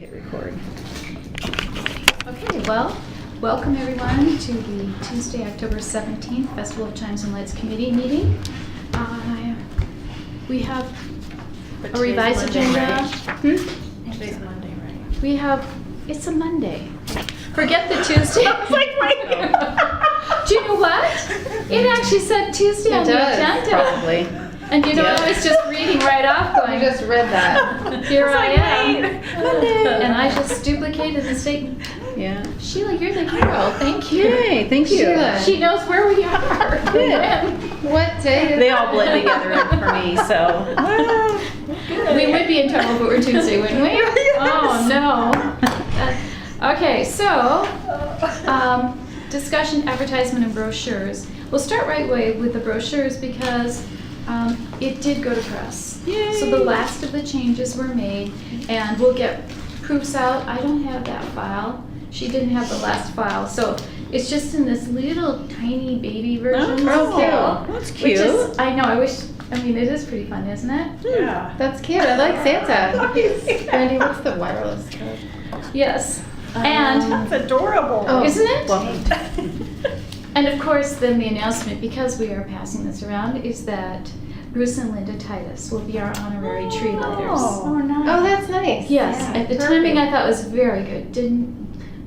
hit record. Okay, well, welcome everyone to the Tuesday, October 17th Festival of Chimes and Lights Committee meeting. We have a revised agenda. Today's Monday, right? We have, it's a Monday. Forget the Tuesday. I was like, wait. Do you know what? It actually said Tuesday on the agenda. Probably. And you know, I was just reading right off going, You just read that. here I am. Monday. And I just duplicated the statement. Yeah. Sheila, you're the hero. Thank you. Yay, thank you. Sheila. She knows where we are. Good. What day is They all blend together for me, so. We would be in trouble if it were Tuesday, wouldn't we? Oh, no. Okay, so, discussion, advertisement, and brochures. We'll start right away with the brochures because it did go to press. Yay. So the last of the changes were made, and we'll get proofs out. I don't have that file. She didn't have the last file, so it's just in this little tiny baby version. Oh, still, that's which cute. is, I know, I mean, it is pretty fun, isn't it? Yeah. That's cute. I like Santa. Brandy, what's the wireless code? Yes. And, That's adorable. Oh. isn't it? Well, And of course, then the announcement, because we are passing this around, is that Bruce and Linda Titus will be our honorary tree lighters. Oh, nice. Oh, that's nice. Yes, Yeah, and the perfect. timing I thought was very good.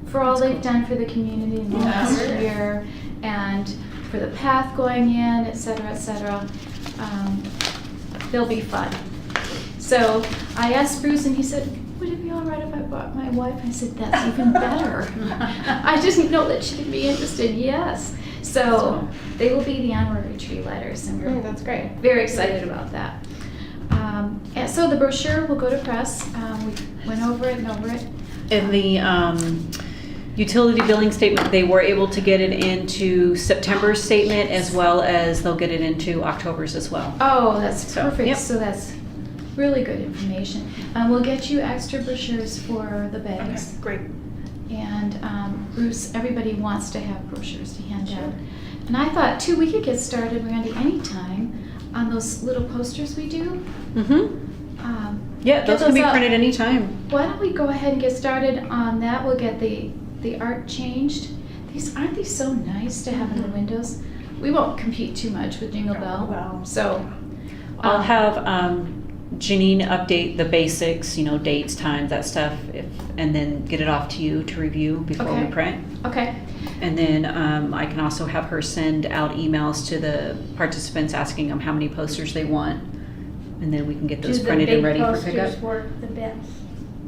For all they've done for the community in the last Yeah. year, and for the path going in, et cetera, they'll be fun. So I asked Bruce, and he said, "Would it be all right if I brought my wife?" I said, "That's even better." I didn't know that she'd be interested. Yes. So they will be the honorary tree lighters, and we're That's great. very excited about that. And so the brochure will go to press. We went over it and over it. in the utility billing statement, they were able to get it into September's statement as well as they'll get it into October's as well. Oh, that's So, perfect. yep. So that's really good information. We'll get you extra brochures for the bags. Great. And Bruce, everybody wants to have brochures to hand out. And I thought, too, we could get started, Randy, anytime on those little posters we do. Mm-hmm. Yeah, Get those can be up. printed anytime. Why don't we go ahead and get started on that? We'll get the art changed. Aren't these so nice to have in the windows? We won't compete too much with Jingle Bell. Well. So I'll have Janine update the basics, dates, times, that stuff, and then get it off to you to review before Okay. we print. okay. And then I can also have her send out emails to the participants asking them how many posters they want. And then we can get those printed and ready for pickup. Work the best.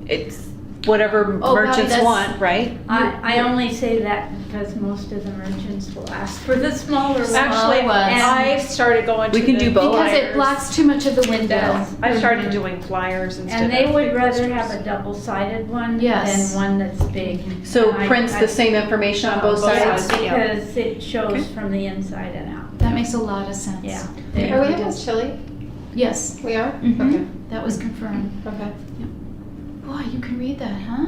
It's whatever Oh, Bobby, merchants that's- want, right? I only say that because most of the merchants will ask for the smaller ones. Actually, ones. I started going to We can the do both. Because it flyers. blocks too much of the window. does. I started doing flyers instead And they of would big rather posters. have a double-sided one Yes. than one that's big. So And I- prints the same information on both Both sides? sides. Yeah. Because it shows Okay. from the inside and out. That makes a lot of sense. Yeah. It Are we really having does. chili? Yes. We are? Mhm. That was confirmed. Okay. Boy, you can read that, huh?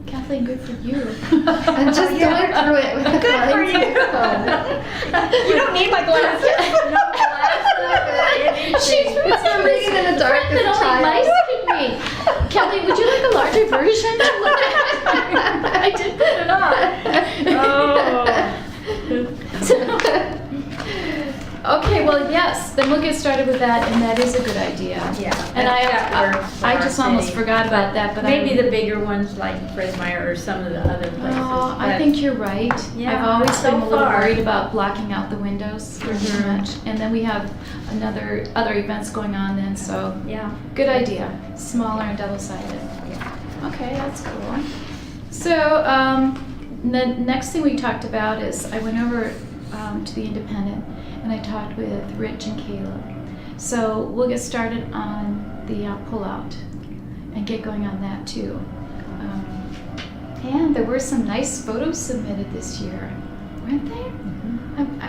Kathleen, good for you. I'm just going through it with the Good for blinds you. open. You don't need my glasses. She's It's for reading in the dark that as a only child. mice can read. Kelly, would you like a larger version? I did put it on. Okay, well, yes, then we'll get started with that, and that is a good idea. Yeah. And that works for I our just almost city. forgot about that, but Maybe the bigger ones like Fred Meyer or some of the other places. Oh, I but- think you're right. Yeah, I've always so been a little far. worried about blocking out the windows too Mhm. much. And then we have other events going on then, so Yeah. good idea. Smaller and double-sided. Okay, that's cool. So, the next thing we talked about is I went over to the Independent and I talked with Rich and Caleb. So we'll get started on the pullout and get going on that too. And there were some nice photos submitted this year, weren't there?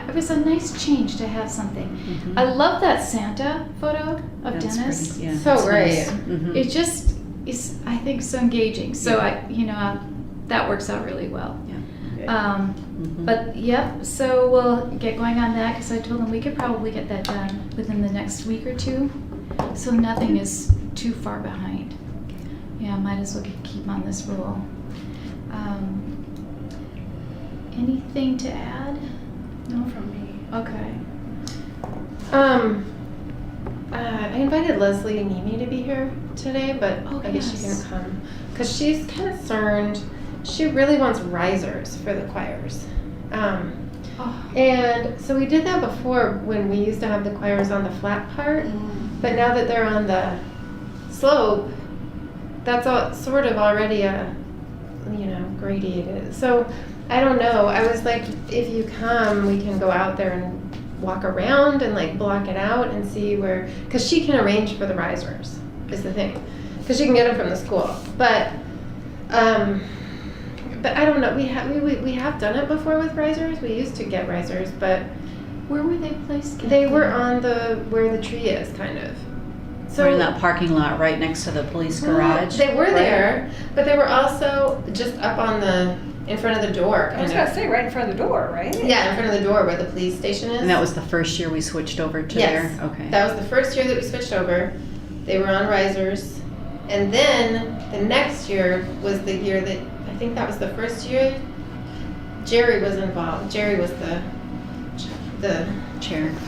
It was a nice change to have something. Mhm. I love that Santa photo of That's Dennis. pretty, yeah, So that's great. nice. Mhm. It just is, I think, so engaging. So that works out really well. Mhm. But yep, so we'll get going on that because I told them we could probably get that done within the next week or two. So nothing is too far behind. Yeah, yeah, might as well keep on this rule. Anything to add? No, from me. Okay. I invited Leslie and Mimi to be here today, but Oh, I guess she yes. can't come because she's concerned. She really wants risers for the choirs. Oh. And so we did that before when we used to have the choirs on the flat part, but now that they're on the slope, that's all sort of already gradiated. So I don't know. I was like, if you come, we can go out there and walk around and like block it out and see where, because she can arrange for the risers is the thing, because she can get them from the school. But I don't know. We have done it before with risers. We used to get risers, but Where were they placed? they were on where the tree is, kind of. We're in that parking lot right next to the police garage. They were right? there, but they were also just up on in front of the door. I was gonna say right in front of the door, right? Yeah, in front of the door where the police station is. And that was the first year we switched over to Yes. there? Okay. That was the first year that we switched over. They were on risers. And then the next year was the year that, I think that was the first year, Jerry was involved. Jerry was the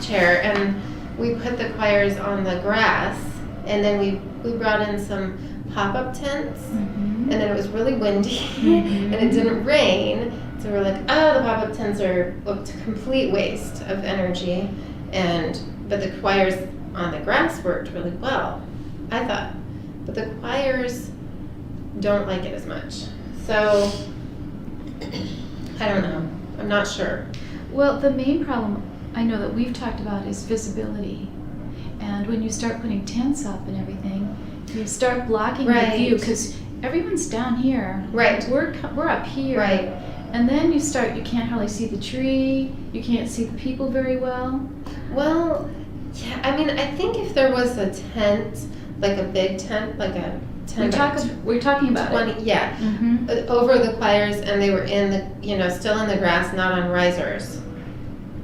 chair. And we put the choirs on the grass. And then we brought in some pop-up tents. Mm-hmm. And then it was really windy and it didn't rain. So we're like, oh, the pop-up tents are a complete waste of energy. But the choirs on the grass worked really well, I thought. But the choirs don't like it as much. So I don't know. I'm not sure. Well, the main problem I know that we've talked about is visibility. And when you start putting tents up and everything, you start blocking the view because everyone's down here. Right. We're up here. Right. And then you can't hardly see the tree. You can't see the people very well. Well, yeah, I mean, I think if there was a tent, like a big tent, like a tent We're talking about 20, it. yeah, Mm-hmm. over the choirs and they were still in the grass, not on risers.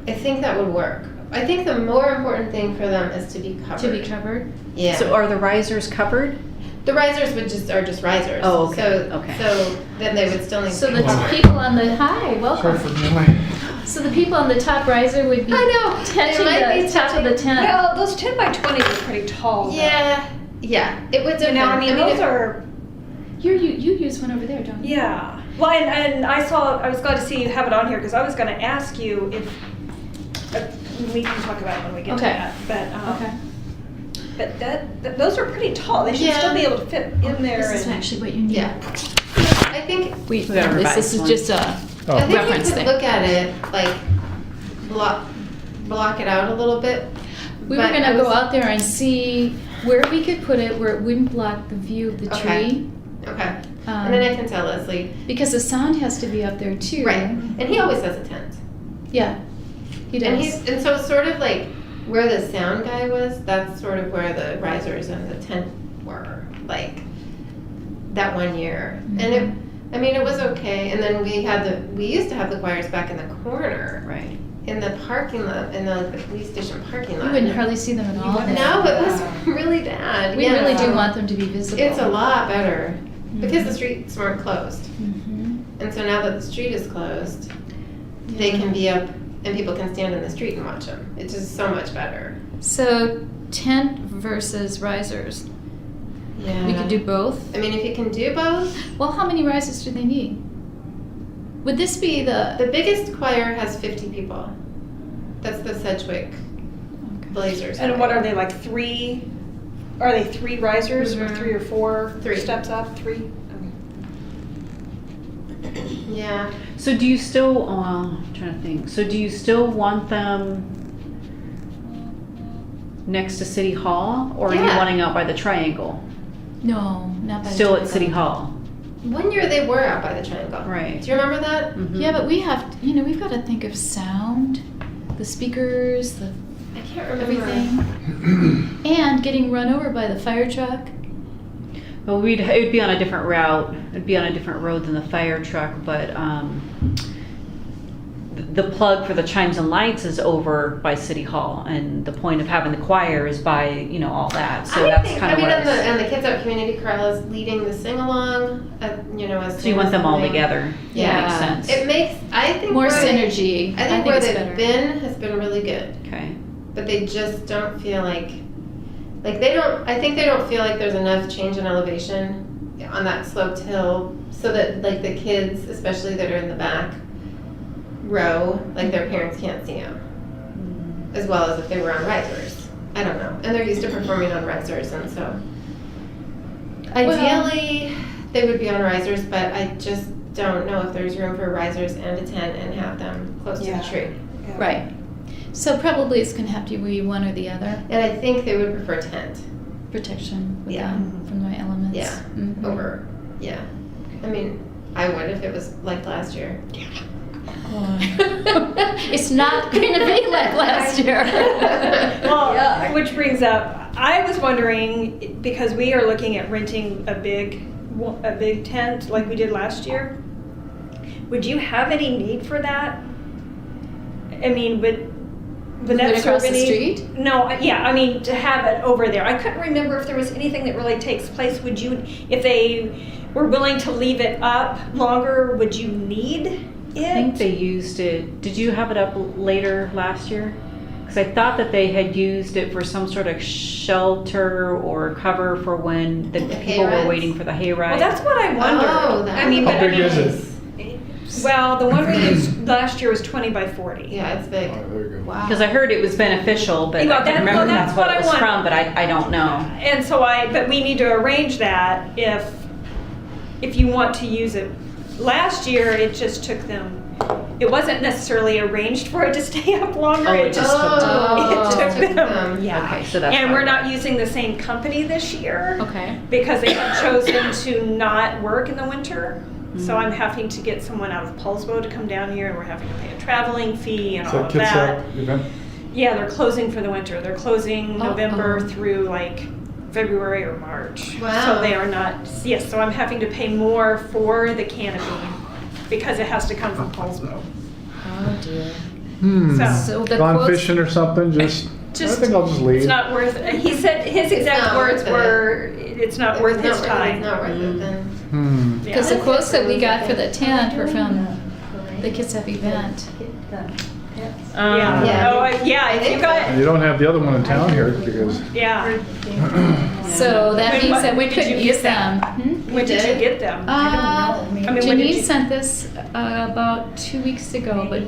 I think that would work. I think the more important thing for them is to be covered. To be covered. Yeah. So are the risers covered? The risers are just risers. Oh, okay, So, okay. so then they would still need So to the be covered. people on the welcome. Sorry for being late. So the people on the top riser would be I know. touching They might be the top of the touching- tent. Well, those 10 by 20s are pretty tall. though. Yeah. It would You know, I mean, those it- are, You use one over there, don't you? yeah. Well, and I was glad to see you have it on here because I was gonna ask you if, we can talk about it when we get to Okay. that. But, Okay. but those are pretty tall. They should still be able to fit in there. This is and- actually what you need. Yeah. I think We got a revised this is one. just a I Oh, think reference we could thing. look at it like block it out a little bit. We were But gonna I go was- out there and see where we could put it where it wouldn't block the view of the Okay. tree. Okay. Um, And then I can tell Leslie. because the sound has to be up there too. Right. And he always has a tent. Yeah. He does. And so it's sort of like where the sound guy was, that's sort of where the risers and the tent were, like that one year. And it was okay. And then we used to have the choirs back in the corner. Right. In the parking lot, in the police station parking lot. You wouldn't hardly see them at all. wouldn't. then. No, it was really bad. We Yeah. really do want them to be visible. It's a lot better because the streets weren't closed. Mhm. And so now that the street is closed, they can be up and people can stand in the street and watch them. It's just so much better. So tent versus risers. Yeah. We could do both. I mean, if you can do both, Well, how many risers do they need? Would this be the? the biggest choir has 50 people. That's the Sedgwick Blazers. And choir. what are they, like 3? Are they 3 risers or Mhm. 3 or 4 Three. steps up? 3? Okay. Yeah. So do you still, I'm trying to think, so do you still want them next to City Hall? Or are you Yeah. wanting out by the triangle? No, not by the Still at triangle. City Hall? One year they were out by the triangle. Right. Do you remember that? Mhm. Yeah, but we have, we've got to think of sound, the speakers, the I can't remember. everything, and getting run over by the fire truck. Well, it'd be on a different route. It'd be on a different road than the fire truck, but the plug for the chimes and lights is over by City Hall, and the point of having the choir is by, you know, all that. So that's kind of what I was. and the Kids Up Community Chorale is leading the sing-along, you know, as So you want them all together. Yeah. That makes sense. It makes, I think. More where synergy. I think where it's they've better. been has been really good. Okay. But they just don't feel like they don't, I think they don't feel like there's enough change in elevation on that sloped hill so that like the kids, especially that are in the back row, like their parents can't see them as well as if they were on risers. I don't know. And they're used to performing on risers, and so ideally they would be on risers, but I just don't know if there's room for risers and a tent and have them close to the tree. Yeah. Right. So probably it's going to have to be one or the other. And I think they would prefer tent. Protection with Yeah. them from the elements. Yeah. Mhm. Over, yeah. I mean, I would if it was like last year. It's not going to be like last year. Well, Yeah. which brings up, I was wondering, because we are looking at renting a big tent like we did last year, would you have any need for that? I mean, would that Across serve the any? street? No, yeah, I mean, to have it over there. I couldn't remember if there was anything that really takes place. Would you, if they were willing to leave it up longer, would you need it? I think they used it. Did you have it up later last year? Because I thought that they had used it for some sort of shelter or cover for when the The people were hayrides? waiting for the hayride. Well, that's what I wondered. Oh, that I mean, would but How I big mean, is it? well, the one we used last year was 20 by 40. Yeah, it's big. Oh, there you go. Wow. Because I heard it was beneficial, but Well, I can't remember well, if that's that's what what it I was want. from, but I don't know. And so but we need to arrange that if you want to use it. Last year, it just took them, it wasn't necessarily arranged for it to stay up longer. Oh, it it just just took it took them. Yeah. Okay, so that's And we're probably not using the same company this year Okay. because they have chosen to not work in the winter. So Mm-hmm. I'm having to get someone out of Poulsbo to come down here, and we're having to pay a traveling fee and Is all that of Kids that. Up event? Yeah, they're closing for the winter. They're closing Oh, November oh. through like February or March. Wow. So they are not, yes, so I'm having to pay more for the canopy because it has to come from Poulsbo. Oh dear. So the Gone quotes- fishing or something, I think I'll just leave. It's not worth, he said, his It's exact not words worth it. were, it's not worth his It's time. not worth it then. Hmm. Because the Yeah. quotes that we got for the tent were from the Kids Up event. Yeah, Yeah. oh, yeah, if you got, You don't have the other one in town here because, yeah. So that When- means that we when did you couldn't get use them. that? Hmm? When did you did? get them? I don't know. I mean, when did Janine you- sent this about 2 weeks ago, but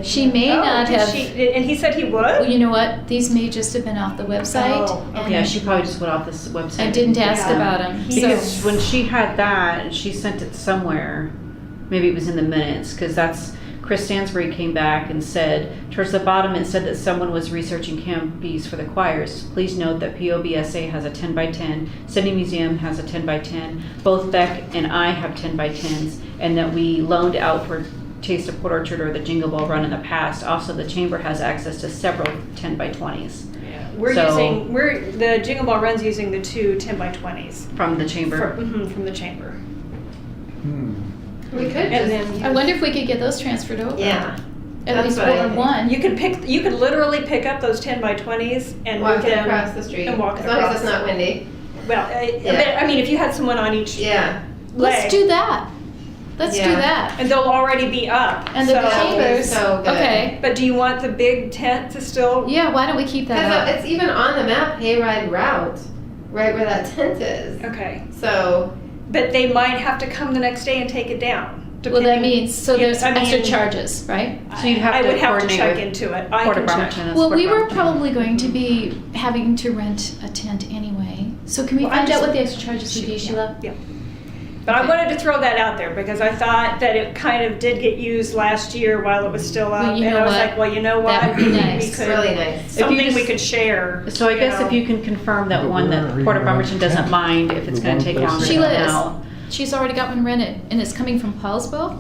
she may Oh, not did have. she- and he said he Well, would? you know what? These may just have been off the website. Oh, and Yeah, she probably just went off this website. I didn't ask Yeah. about them. Because when she had that, she sent it somewhere, maybe it was in the minutes, because that's, Chris Stansbury came back and said, towards the bottom it said that someone was researching canopies for the choirs. Please note that POBSA has a 10 by 10, Sydney Museum has a 10 by 10, both Beck and I have 10 by 10s, and that we loaned out for Taste of Port Orchard or the Jingle Ball Run in the past. Also, the chamber has access to several 10 by 20s The Jingle Ball Run's using the two 10 by 20s from the chamber. from the chamber. We could And just. I wonder if we could get those transferred over. Yeah. At That's least what I order think. one. You could literally pick up those 10 by 20s and Walk move it them across the street. and walk As it long across. as it's not windy. Well, Yeah. I mean, if you had someone on each Yeah. Let's leg, do that. Let's do Yeah. that. and they'll already be up. And the so- That would be chambers. so good. Okay. But do you want the big tent to still? Yeah, why don't we keep that Because up? it's even on the map, hayride route, right where that tent is. Okay. So, But they might have to come the next day and take it down. Well, that depending- means, so there's I mean, extra charges, right? So you'd have I to would have to coordinate check with into it. I Port of can check. Bremerton. Well, we were probably going to be having to rent a tent anyway. So can we Well, I find out just- what the extra charges would be, Sheila? Yeah. But I wanted to throw that out there because I thought that it kind of did get used last year while it was still up. Well, you and know I was what? like, well, you know what? That would be We nice. could- really nice. Something we just- could share. So I guess know. if you can confirm that But one where that are you Port of gonna Bremerton doesn't tent? mind if it's The gonna one take place longer that- to Sheila come is. out. She's already got one rented, and it's coming from Paulsbo.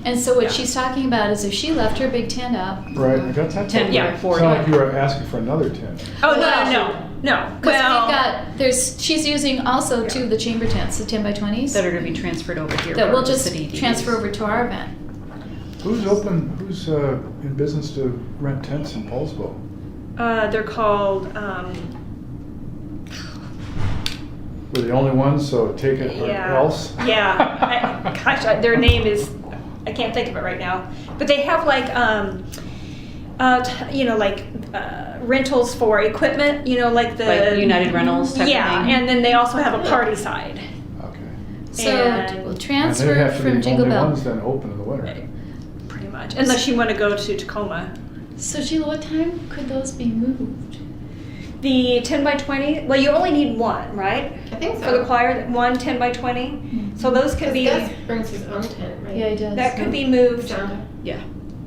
And so what Yeah. she's talking about is if she left her big tent up. right, I got that. 10 Yeah. by 40. Sounded like you were asking for another tent. Oh, Well, no. Because Well, we've got, she's using also two of the chamber tents, the 10 by 20s, That are gonna be transferred over here. that for we'll the just city to transfer use. over to our event. Who's in business to rent tents in Paulsville? They're called, We're the only ones, so take it or yeah. else? Yeah. Their name is, I can't think of it right now. But they have like, rentals for equipment, like the. Like United Rentals type of thing? Yeah, and then they also have a party side. Okay. So And- we'll And transfer they have to from be the Jingle only Bell. ones then open in the winter. Pretty much, unless you want to go to Tacoma. So Sheila, what time could those be moved? The 10 by 20, well, you only need one, right? I think so. For the choir, one 10 by 20. So those could be, Gus brings his own tent, right? Yeah, he does. that could be moved, Sound. Yeah.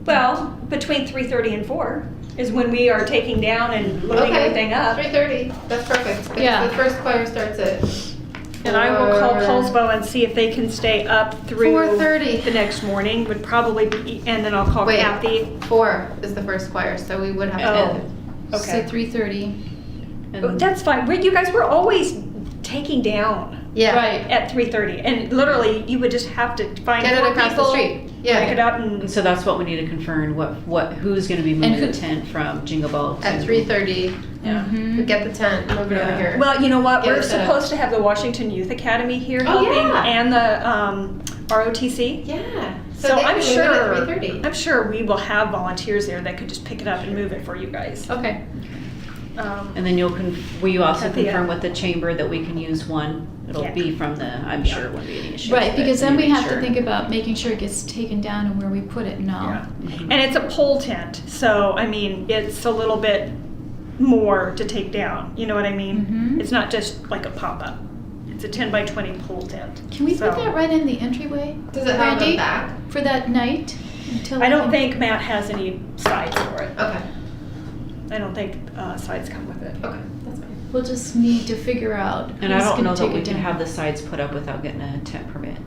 well, between 3:30 and 4 is when we are taking down and loading everything up. 3:30. That's perfect. Because Yeah. the first choir starts at. And I will call 4. Paulsbo and see if they can stay up through 4:30. the next morning, would probably be, and then I'll call Wait. Kathy. 4 is the first choir, so we would have to. Oh. So Okay. 3:30. And That's fine. You guys were always taking down Yeah. Right. at 3:30, and literally you would just have to find Get it 4 across the people, street. Yeah. pick it up, and so that's what we need to confirm, who's gonna be And moving who- the tent from Jingle Bell to? At 3:30, yeah. Mhm. we get the tent, move it over here. Well, you know what? Get We're it set up. supposed to have the Washington Youth Academy here Oh, helping, yeah. and the ROTC. Yeah. So they I'm can move it sure, at 3:30. I'm sure we will have volunteers there that could just pick it up and move it for you guys. Okay. And then will you also Kathy, confirm yeah. with the chamber that we can use one? It'll Yeah. be from I'm sure it won't be any issue. Right, because then we have to sure. think about making sure it gets taken down and where we put it and all. Yeah. Mhm. And it's a pole tent, so I mean, it's a little bit more to take down. You know what I mean? Mhm. It's not just like a pop-up. It's a 10 by 20 pole tent. Can we So- put that right in the entryway? Does it have Randy? a back? For that night? Until I we don't can- think Matt has any sides for it. Okay. I don't think sides come with it. Okay. That's fine. We'll just need to figure out And I who's don't know gonna that take we it can down. have the sides put up without getting a tent permit.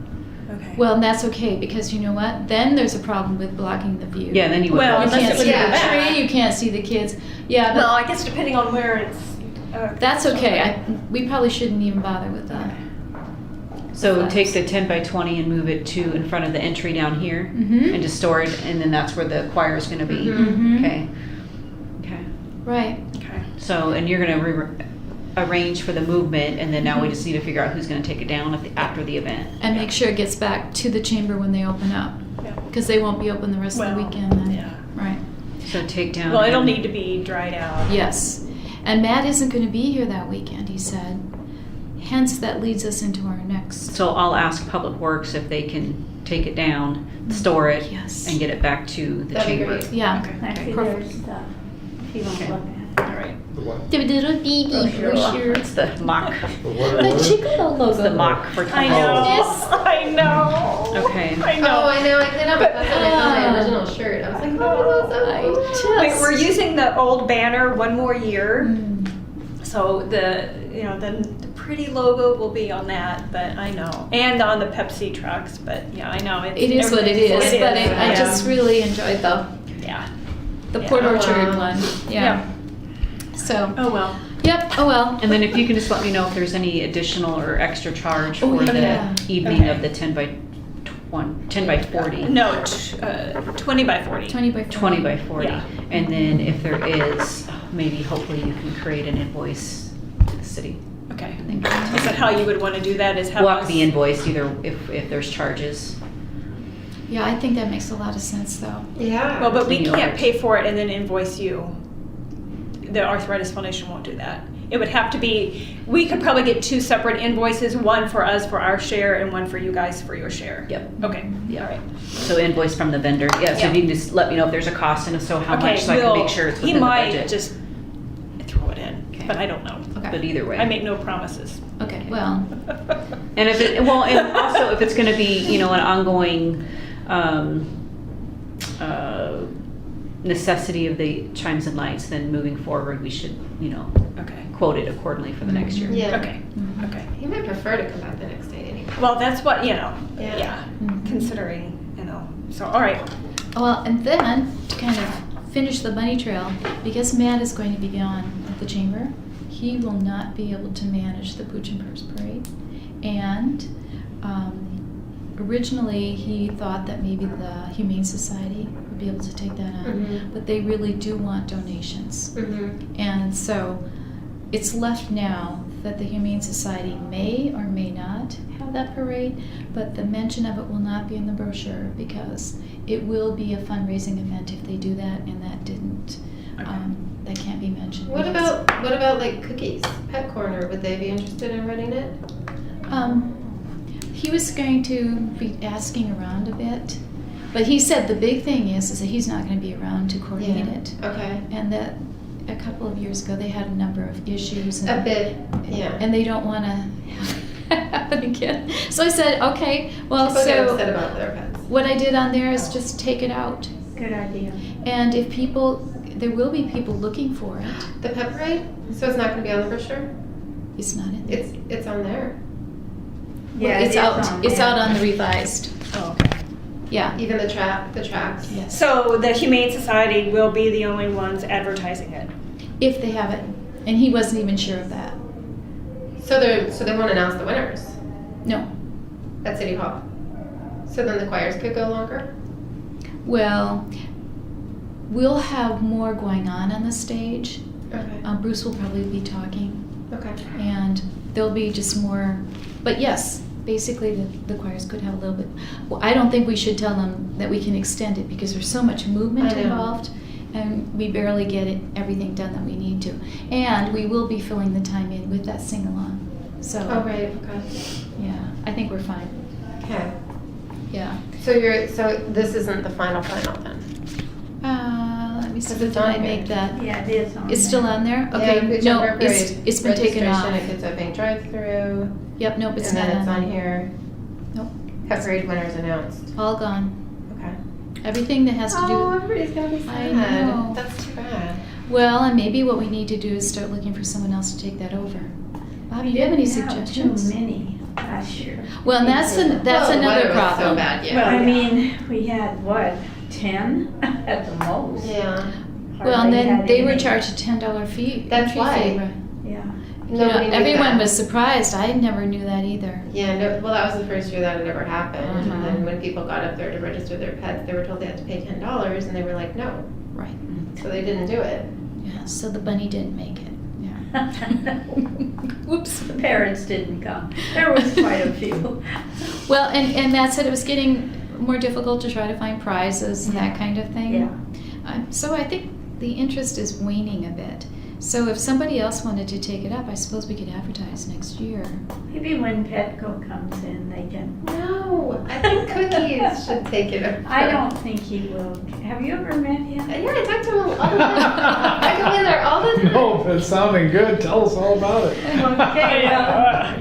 Okay. Well, and that's okay, because you know what? Then there's a problem with blocking the view. Yeah, then you would. Well, You unless can't it would see be the back. tree, you can't see the kids. Yeah, well, but I guess depending on where it's. that's okay. We probably shouldn't even bother with that. So Flags. take the 10 by 20 and move it to in front of the entry down here Mhm. and just store it, and then that's where the choir is gonna be. Mhm. Okay. Okay. Right. Okay. So, and you're gonna arrange for the movement, and then now we just need to figure out who's gonna take it down after the event. And make sure it gets back to the chamber when they open up, Yeah. because they won't be open the rest of the Well, weekend then. yeah. Right. So take down. Well, it'll and- need to be dried out. Yes. And Matt isn't going to be here that weekend, he said. Hence, that leads us into our next. So I'll ask Public Works if they can take it down, store it, Yes. and get it back to the That'd be chamber. great. Yeah. Okay. Actually, Perfect. there's stuff. If you want Okay. to look at All right. The what? It's the mock. The Chico logo. It's the mock for I Tom. know. Yes. I know. Okay. I Oh, know. I know. I cleaned up. I found my original shirt. I was like, oh, that's so Wait, we're using the old banner one more year, Mm. so the pretty logo will be on that. But I know, and on the Pepsi trucks. But yeah, I know It is what it is, but I yeah. just really enjoyed the Yeah. Port Yeah. Orchard one. Yeah. So, Oh well. yep, oh well. And then if you can just let me know if there's any additional or extra charge Oh, for the yeah. evening Okay. of the 10 by 40. No, 20 by 40. 20 by 40. 20 by 40. Yeah. And then if there is, maybe hopefully you can create an invoice to the city. Okay. And give it to Is that me. how you would want to do that? Is have Walk us- the invoice either if there's charges. Yeah, I think that makes a lot of sense, though. Yeah. Well, but we You know, can't pay for it and then invoice you. The Arthritis Foundation won't do that. It would have to be, we could probably get 2 separate invoices, one for us for our share and one for you guys for your share. Yep. Okay, Yeah. all right. So invoice from the vendor. Yeah, so Yeah. if you can just let me know if there's a cost and if so how Okay, much so I can we'll- make sure it's he within the might budget. just throw it in, Okay. but I don't know. Okay. But either way. I make no promises. Okay, well, And if it, well, and also if it's gonna be, an ongoing, necessity of the chimes and lights, then moving forward, we should, Okay, quote it accordingly for the next year. Yeah. okay, Mhm. okay. He might prefer to come back the next day anyway. Well, that's what, Yeah. yeah, Mhm. considering, so, all right. well, and then to kind of finish the bunny trail, because Matt is going to be gone at the chamber, he will not be able to manage the Pooch and Purse Parade. And originally he thought that maybe the Humane Society would be able to take that on, Mhm. but they really do want donations. Mhm. And so it's left now that the Humane Society may or may not have that parade, but the mention of it will not be in the brochure because it will be a fundraising event if they do that, and that didn't, that can't be mentioned. What because- about like cookies? Pet Corner, would they be interested in running it? He was going to be asking around a bit, but he said the big thing is that he's not going to be around to coordinate it, Okay. and that a couple of years ago they had a number of issues. And, A bit, yeah. and they don't want to happen again. So I said, okay, well, People get so upset about their pets. what I did on there is just take it out. Good idea. And if there will be people looking for it. The pet parade? So it's not going to be on the brochure? It's not in there. It's on there. Yeah, it's it is out. on It's there. out on the revised. Oh, okay. Yeah. Even the tracks. Yes. So the Humane Society will be the only ones advertising it. If they have it, and he wasn't even sure of that. So they won't announce the winners No. at City Hall. So then the choirs could go longer? Well, we'll have more going on the stage. Okay. Bruce will probably be talking, Okay. and there'll be just more. But yes, basically the choirs could have a little bit. Well, I don't think we should tell them that we can extend it because there's so much movement I know. involved, and we barely get everything done that we need to. And we will be filling the time in with that sing-along. So, Oh, right, okay. yeah, I think we're fine. Okay. Yeah. So this isn't the final then? Let me see. Because it's Did I on here. make that? Yeah, it is on It's still on there? Yeah, Okay, Good no, Jumper it's Parade been taken off. registration, If it's a bank drive-through, Yep, nope, it's and not then it's on there. here. Nope, Pet parade winners announced. all gone. Okay. Everything that has to do. Oh, everybody's gonna be I sad. know. That's too bad. Well, and maybe what we need to do is start looking for someone else to take that over. Bob, do you have any suggestions? Too many last year. Well, and that's Well, the another weather was problem. so bad, yeah. Well, I yeah. mean, we had what, 10 at the most. Yeah. Well, and Hardly then had they were any. charged a $10 fee. That's entry why. fee, right? Yeah. You know, Nobody knew everyone that. was surprised. I never knew that either. Yeah, no, well, that was the first year that it ever happened. Uh-huh. And then when people got up there to register their pets, they were told they had to pay $10, and they were like, no. Right. So they didn't do it. Yeah, so the bunny didn't make it. Yeah. Whoops. The parents didn't come. There was quite a few. Well, and Matt said it was getting more difficult to try to find prizes and that kind of thing. Yeah. So I think the interest is waning a bit. So if somebody else wanted to take it up, I suppose we could advertise next year. Maybe when Petco comes in, they can. No, I think Cookies should take it over. I don't think he will. Have you ever met him? Yeah, I talk to him all the time. I go in there all the time. No, but it's sounding good. Tell us all about it. Okay,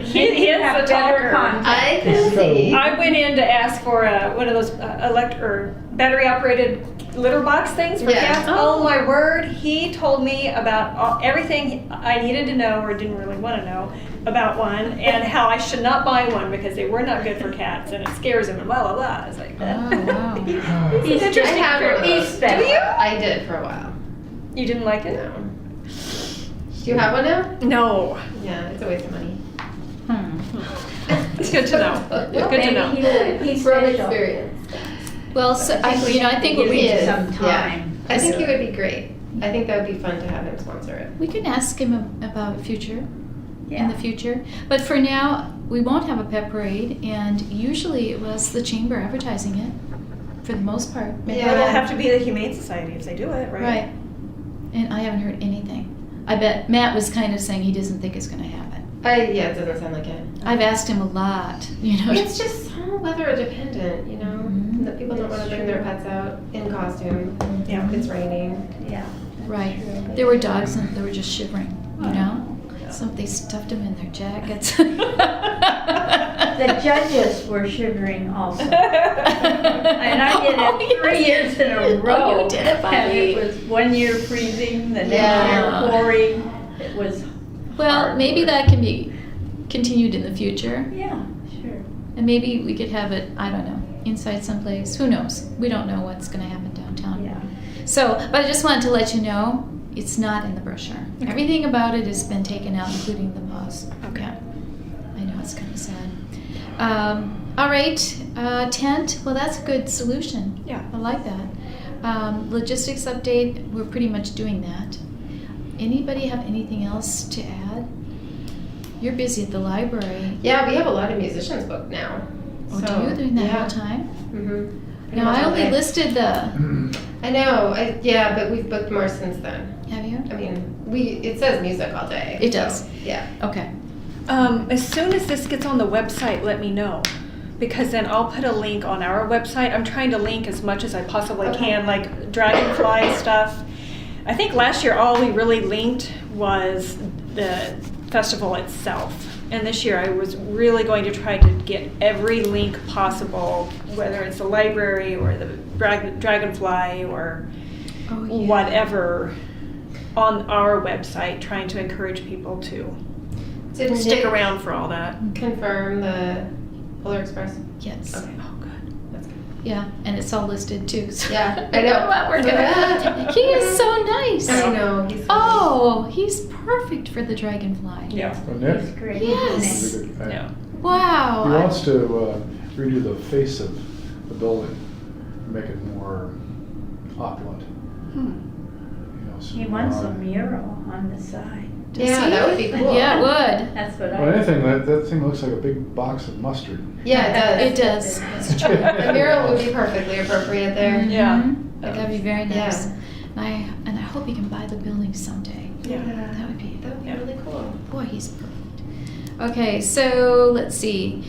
He is have a better talker. contact. I can see. I went in to ask for one of those battery-operated litter box things for Yeah. cats. Oh my word! He told me about everything I needed to know, or didn't really want to know, about one, and how I should not buy one because they were not good for cats, and it scares them, and blah blah blah. I was like, Oh, wow. He's I interesting. have one of He's those. special. Do you? I did for a while. You didn't like it? No. Do you have one now? No. Yeah, it's a waste of money. It's good to know. It's good to Maybe know. he would. He's From special. experience. Well, so I think what Give we him is, some yeah. time. I think he would be great. I think that would be fun to have him sponsor it. we can ask him about future. In Yeah. the future. But for now, we won't have a pet parade, and usually it was the chamber advertising it, for the most part. Yeah. Well, it'll have to be the Humane Society if they do it, right? Right. And I haven't heard anything. I bet Matt was kind of saying he doesn't think it's going to happen. Yeah, it doesn't sound like it. I've asked him a lot, you know. It's just so weather dependent, you know? Mhm. That people don't want to bring their pets out in costume. Yeah. If it's raining. Yeah. Right. There were dogs and they were just shivering, you know? So they stuffed them in their jackets. The judges were shivering also. And I did it 3 years in a row. Oh, you did it, Bobby. And it was 1 year freezing, the next Yeah. year pouring. It was Well, hard maybe work. that can be continued in the future. Yeah, sure. And maybe we could have it, I don't know, inside someplace. Who knows? We don't know what's going to happen downtown. Yeah. So, but I just wanted to let you know, it's not in the brochure. Everything about it has been taken out, including the paws. Okay. Yeah. I know, it's kind of sad. All right, tent. Well, that's a good solution. Yeah. I like that. Logistics update. We're pretty much doing that. Anybody have anything else to add? You're busy at the library. Yeah, we have a lot of musicians booked now. Oh, So, do you doing that yeah. all the time? Mm-hmm. No, I only listed the. I know. Yeah, but we've booked more since then. Have you? I mean, it says music all day. It so, does. Yeah. Okay. As soon as this gets on the website, let me know. Because then I'll put a link on our website. I'm trying to link as much as I possibly Okay. can, like Dragonfly stuff. I think last year all we really linked was the festival itself. And this year I was really going to try to get every link possible, whether it's the library or the Dragonfly or Oh, yeah. whatever, on our website, trying to encourage people to Did stick Nick around for all that. confirm the Polar Express? Yes. Okay. Oh, good. That's good. Yeah, and it's all listed too. So Yeah, I know. what we're gonna. He is so nice. I know. He's Oh, he's perfect for the Dragonfly. Yeah. Oh, Nick? It's great. Yes. He's a good guy. Yeah. Wow. He wants to redo the face of the building, make it more opulent. You know, He wants a mural on the side. Does Yeah, he? that would be cool. Yeah, it would. That's what Well, I. anything, that thing looks like a big box of mustard. Yeah, it It does. does. It's true. The mural would be perfectly appropriate there. Yeah. Mhm. That'd be very nice. Yeah. And I hope he can buy the building someday. Yeah. That would be. Yeah. really cool. Boy, he's perfect. Okay, so let's see.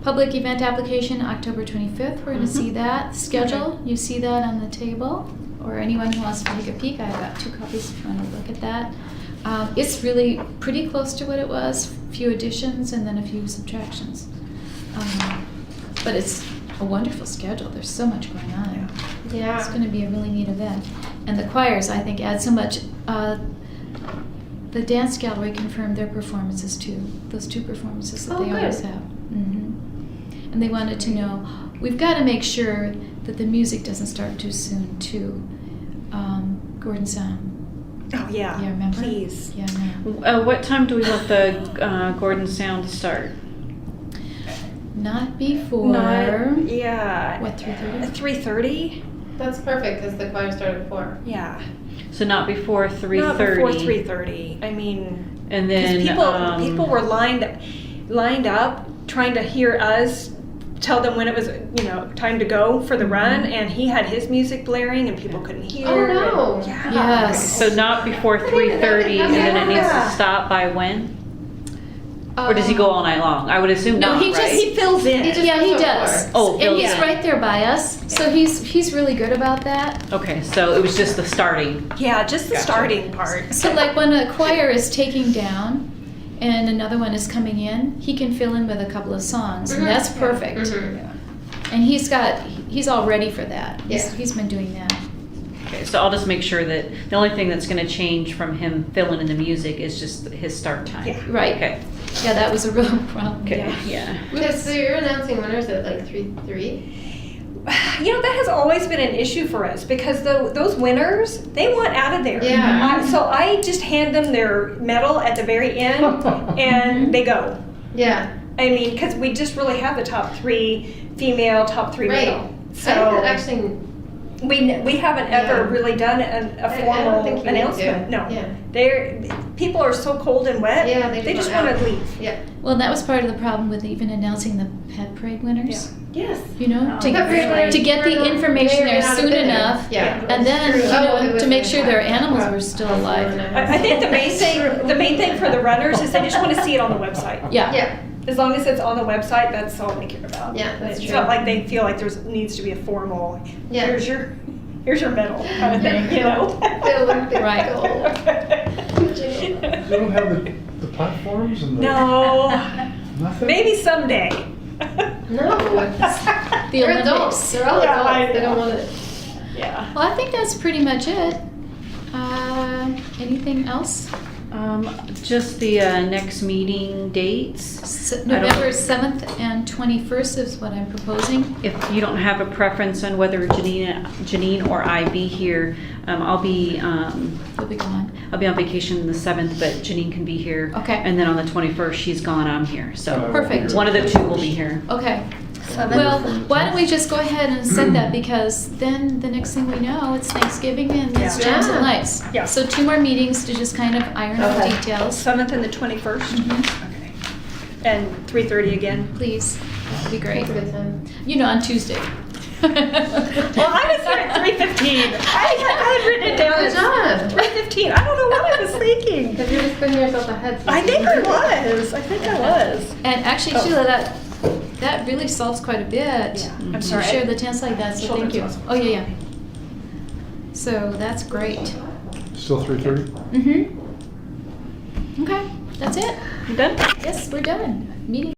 Public event application, October 25th. We're going to see that. Schedule, you see that on the table. Or anyone who wants to take a peek, I've got 2 copies if you want to look at that. It's really pretty close to what it was. Few additions and then a few subtractions. But it's a wonderful schedule. There's so much going on. Yeah. It's going to be a really neat event. And the choirs, I think, add so much. The dance gallery confirmed their performances too. Those 2 performances that Oh, they always good. have. And they wanted to know, we've got to make sure that the music doesn't start too soon too. Gordon Sound. Oh, yeah. Yeah, remember? Please. Yeah, no. What time do we want the Gordon Sound to start? Not before. Yeah. What, 3:30? 3:30? That's perfect because the choir started at 4. Yeah. So not before 3:30. Not before 3:30. I mean, And 'cause then people were lined up trying to hear us tell them when it was, time to go for the run, and he had his music blaring and people couldn't hear. Oh, no. And, yeah. Yes. So not before 3:30, and then it needs to stop by when? Or does he go all night long? I would assume No, not, he just- right? He fills in. He just- Yeah, he goes does. over. Oh, and Bill, he's yeah. right there by us, so he's really good about that. Okay, so it was just the starting. Yeah, just the Gotcha. starting part. So like when a choir is taking down and another one is coming in, he can fill in with a couple of songs, and that's perfect. Mhm. And he's all ready for that. Yeah. He's been doing that. Okay, so I'll just make sure that the only thing that's going to change from him filling in the music is just his start time. Yeah. Right. Okay. Yeah, that was a real problem. Okay. Yeah. Yeah, so you're announcing winners at like 3:03? That has always been an issue for us because those winners, they want out of there. Yeah. So I just hand them their medal at the very end and they go. Yeah. I mean, because we just really have the top 3 female, top 3 Right. male. I think So that actually, we haven't ever Yeah. really done a I don't formal think you need announcement. to. No. Yeah. People are so cold and wet. Yeah, they just want want out. to leave. Yeah. Well, that was part of the problem with even announcing the pet parade winners. Yes. You know, Oh, to, Pet parade winners to get the were information may or may there not have soon been there. enough, Yeah. and then True. Oh, it was to make really sure their hard. animals were still alive. I think the main thing for the runners is they just want to see it on the website. Yeah. Yeah. As long as it's on the website, that's all they care about. Yeah, that's it's true. not like they feel like needs to be a formal. Yeah. Here's your medal kind of thing, The Olympic Right. gold. They don't have the platforms and the No, nothing. maybe someday. No, it's, The they're Olympics. adults. They're all Yeah, I adults. They don't know. want it. Yeah. Well, I think that's pretty much it. Anything else? Just the next meeting dates. I don't- November 7th and 21st is what I'm proposing. If you don't have a preference on whether Janine or I be here, I'll be You'll be gone. on vacation the 7th, but Janine can be here. Okay. And then on the 21st, she's gone. I'm here. So Perfect. one of the 2 will be here. Okay. Well, why don't we just go ahead and set that, because then the next thing we know, it's Thanksgiving and it's Yeah. Chimes and Yeah. Lights. Yeah. So 2 more meetings to just kind of iron out Okay. details. 7th and the 21st? Mhm. Okay. And 3:30 again? Please, that'd be great. That's a good time. You know, on Tuesday. Well, I was here at 3:15. I had written it down. Good job. 3:15. I don't know what I was thinking. Because you're just putting yourself ahead. I think I was. I think I was. And actually, Oh. Sheila, that really solves quite a bit. Yeah. I'm You sorry. share the tents like that, so thank you. Children's Oh, yeah, yeah. So that's great. Still 3:30? Mm-hmm. Okay, that's it. You done? Yes, we're done. Meeting.